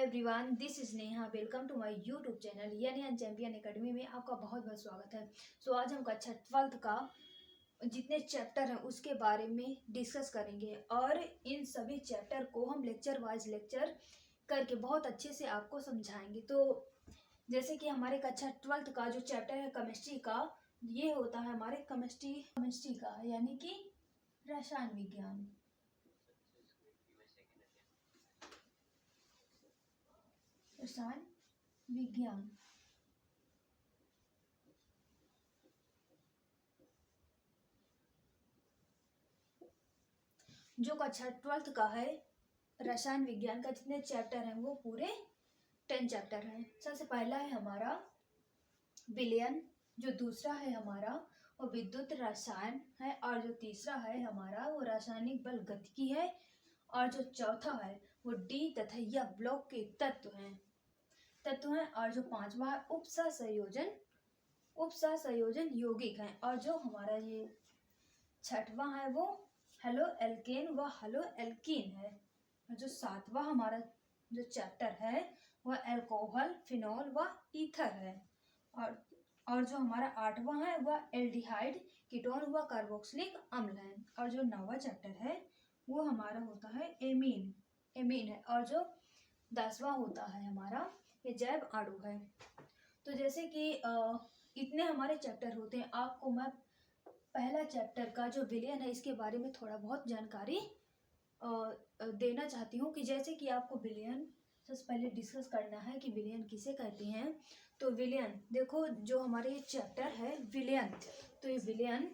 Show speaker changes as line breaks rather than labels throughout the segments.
Everyone, this is Neha. Welcome to my YouTube channel यानी champion academy में आपका बहुत बहुत स्वागत है। आज हम कक्षा 12 का जितने चैप्टर हैं उसके बारे में डिस्कस करेंगे और इन सभी चैप्टर को हम लेक्चर वाइज लेक्चर करके बहुत अच्छे से आपको समझाएंगे। तो जैसे कि हमारे कक्षा 12 का जो चैप्टर है केमिस्ट्री का, ये होता है हमारे केमिस्ट्री का यानी कि रसायन विज्ञान। रसायन विज्ञान जो कक्षा 12 का है, रसायन विज्ञान का जितने चैप्टर हैं वो पूरे 10 चैप्टर हैं। सबसे पहला है हमारा विलयन, जो दूसरा है हमारा वो विद्युत रसायन है, और जो तीसरा है हमारा वो रासायनिक बल गतिकी है, और जो चौथा है वो डी तथा या ब्लॉक के तत्व हैं, और जो पांचवा है उपसह संयोजन यौगिक है, और जो हमारा ये छठवां है वो हेलो एल्केन व हेलो एल्कीन है। और जो सातवां हमारा जो चैप्टर है वह एल्कोहल, फिनॉल व ईथर है, और जो हमारा आठवां है वह एल्डिहाइड, कीटोन व कार्बोक्सिलिक अम्ल है, और जो 9वां चैप्टर है वो हमारा होता है एमीन है, और जो 10वां होता है हमारा ये जैव अणु है। तो जैसे कि इतने हमारे चैप्टर होते हैं, आपको मैं पहला चैप्टर का जो विलयन है इसके बारे में थोड़ा बहुत जानकारी देना चाहती हूँ कि जैसे कि आपको विलयन सबसे पहले डिस्कस करना है कि विलयन किसे कहते हैं। तो विलयन देखो, जो हमारे ये चैप्टर है विलयन, तो ये विलयन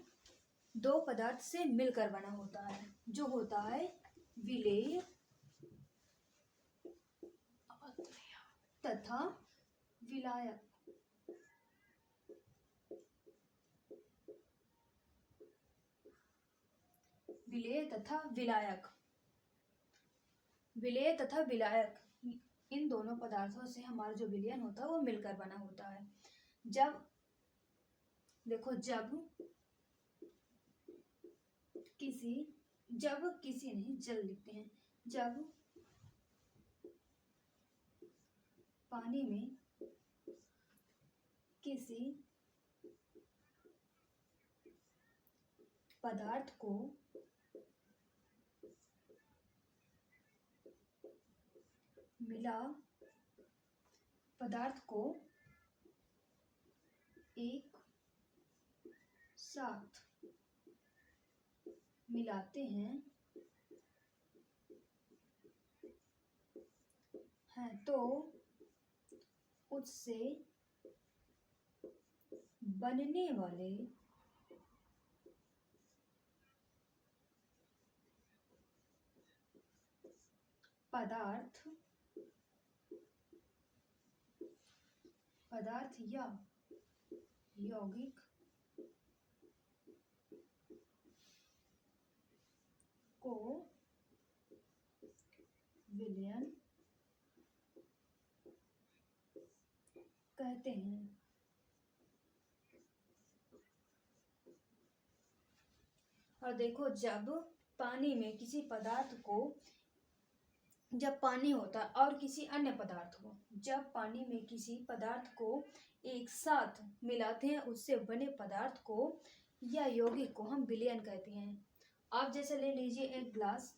दो पदार्थ से मिलकर बना होता है, जो होता है विलेय तथा विलायक। विलेय तथा विलायक, इन दोनों पदार्थों से हमारा जो विलयन होता है वो मिलकर बना होता है। जब किसी नहीं, जल लिखते हैं, जब पानी में किसी पदार्थ को एक साथ मिलाते हैं तो उससे बनने वाले पदार्थ या यौगिक को विलयन कहते हैं। और देखो, जब पानी में किसी पदार्थ को, जब पानी होता है और किसी अन्य पदार्थ को, जब पानी में किसी पदार्थ को एक साथ मिलाते हैं उससे बने पदार्थ को या यौगिक को हम विलयन कहते हैं। आप जैसे ले लीजिए एक ग्लास,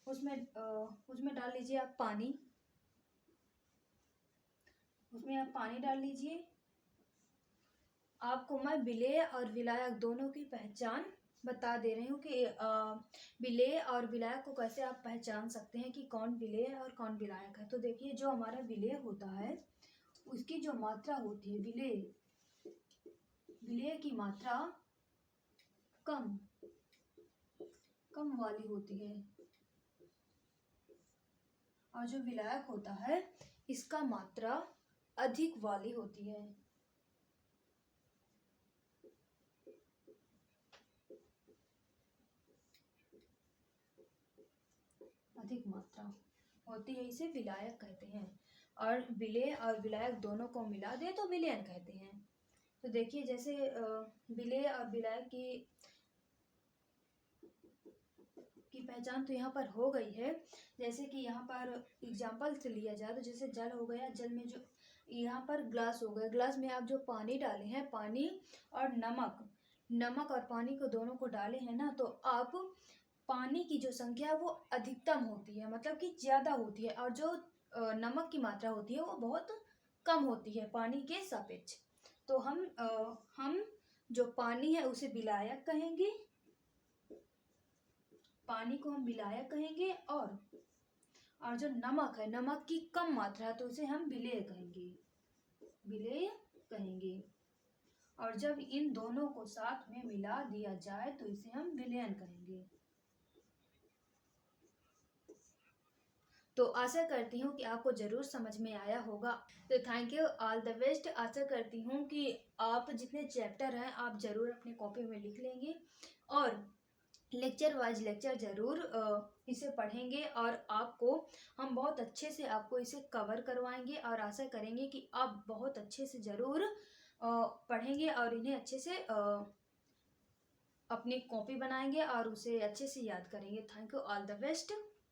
उसमें डाल लीजिए आप पानी, उसमें आप पानी डाल लीजिए। आपको मैं विलेय और विलायक दोनों की पहचान बता दे रही हूँ कि विलेय और विलायक को कैसे आप पहचान सकते हैं कि कौन विलेय और कौन विलायक है। तो देखिए, जो हमारा विलेय होता है उसकी जो मात्रा होती है, विलेय की मात्रा कम वाली होती है, और जो विलायक होता है इसका मात्रा अधिक वाली होती है। अधिक मात्रा होती है, इसे विलायक कहते हैं। और विलेय और विलायक दोनों को मिला दे तो विलयन कहते हैं। तो देखिए, जैसे विलेय और विलायक की की पहचान तो यहाँ पर हो गई है। जैसे कि यहाँ पर एग्जाम्पल से लिया जाए तो जैसे जल हो गया, जल में जो यहाँ पर ग्लास हो गया, ग्लास में आप जो पानी डाले हैं, पानी और नमक और पानी को दोनों को डाले हैं ना, तो आप पानी की जो संख्या है वो अधिकतम होती है, मतलब कि ज़्यादा होती है, और जो नमक की मात्रा होती है वो बहुत कम होती है पानी के सापेक्ष। तो हम जो पानी है उसे विलायक कहेंगे, पानी को हम विलायक कहेंगे, और जो नमक है, नमक की कम मात्रा है तो उसे हम विलेय कहेंगे, विलेय कहेंगे। और जब इन दोनों को साथ में मिला दिया जाए तो इसे हम विलयन कहेंगे। तो आशा करती हूँ कि आपको ज़रूर समझ में आया होगा। तो thank you, all the best. आशा करती हूँ कि आप जितने चैप्टर हैं आप ज़रूर अपने कॉपी में लिख लेंगे, और लेक्चर वाइज लेक्चर ज़रूर इसे पढ़ेंगे, और आपको हम बहुत अच्छे से आपको इसे कवर करवाएंगे, और आशा करेंगे कि आप बहुत अच्छे से ज़रूर पढ़ेंगे और इन्हें अच्छे से अपनी कॉपी बनाएंगे और उसे अच्छे से याद करेंगे। Thank you, all the best.